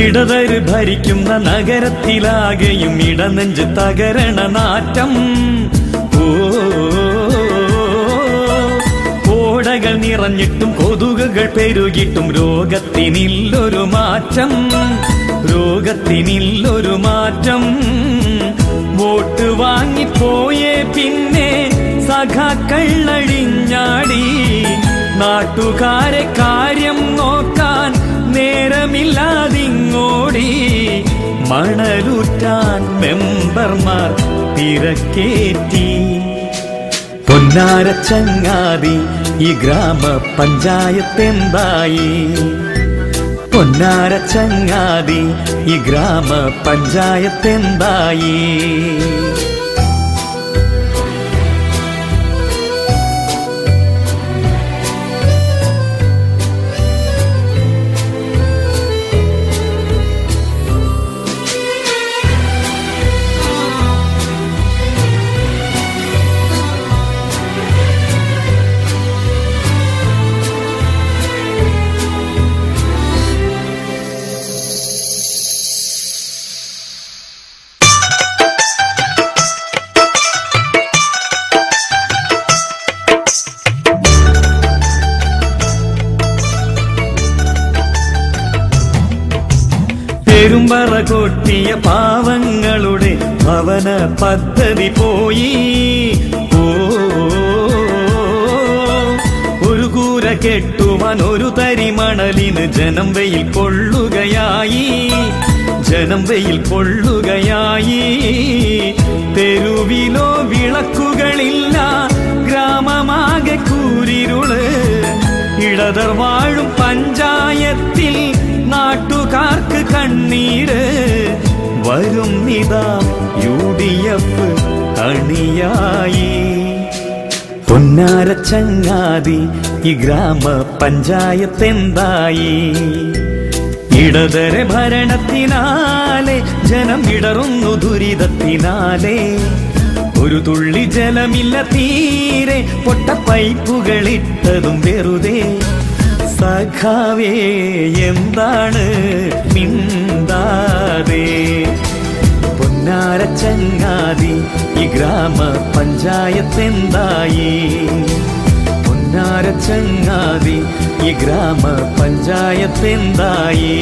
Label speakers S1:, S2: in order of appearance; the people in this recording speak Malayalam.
S1: ഇടതര് ഭരിക്കുന്ന നഗരത്തിലാകെയും ഇടനെഞ്ച് തകരണ നാറ്റം. ഓടകൾ നിറഞ്ഞിട്ടും കൊതുകുകൾ പെരുകിട്ടും രോഗത്തിനില്ലൊരു മാറ്റം, രോഗത്തിനില്ലൊരു മാറ്റം. വോട്ട് വാങ്ങിപ്പോയേ പിന്നെ സഖാക്കൾ അഴിഞ്ഞാടി, നാട്ടുകാരെ കാര്യം നോക്കാൻ നേരമില്ലാതിങ്ങോടി. മണലൂറ്റാൻ മെമ്പർമാർ തിരക്കേറ്റി. പൊന്നാര ചങ്ങാതി ഈ ഗ്രാമപഞ്ചായത്തെന്തായി? പൊന്നാര ചങ്ങാതി ഈ ഗ്രാമപഞ്ചായത്തെന്തായി? പെരുമ്പറ കൊട്ടിയ പാവങ്ങളുടെ ഭവന പദ്ധതി പോയി. ഒരു കൂര കെട്ടുവാൻ ഒരു തരി മണലിന് ജനം വെയിൽ കൊള്ളുകയായി, ജനം വെയിൽ കൊള്ളുകയായി. തെരുവിലോ വിളക്കുകളില്ല, ഗ്രാമമാകെ കൂരിരുള്. ഇടതർ വാഴും പഞ്ചായത്തിൽ നാട്ടുകാർക്ക് കണ്ണീര്. വരുന്നിതാ UDF അണിയായി. പൊന്നാര ചങ്ങാതി ഈ ഗ്രാമപഞ്ചായത്തെന്തായി? ഇടതര ഭരണത്തിനാലെ ജനം ഇടറുന്നു ദുരിതത്തിനാലെ. ഒരു തുള്ളി ജലമില്ല തീരെ, പൊട്ട പൈപ്പുകളിട്ടതും വെറുതെ. സഖാവേ എന്താണ് മിണ്ടാതെ? പൊന്നാര ചങ്ങാതി ഈ ഗ്രാമപഞ്ചായത്തെന്തായി? പൊന്നാര ചങ്ങാതി ഈ ഗ്രാമപഞ്ചായത്തെന്തായി?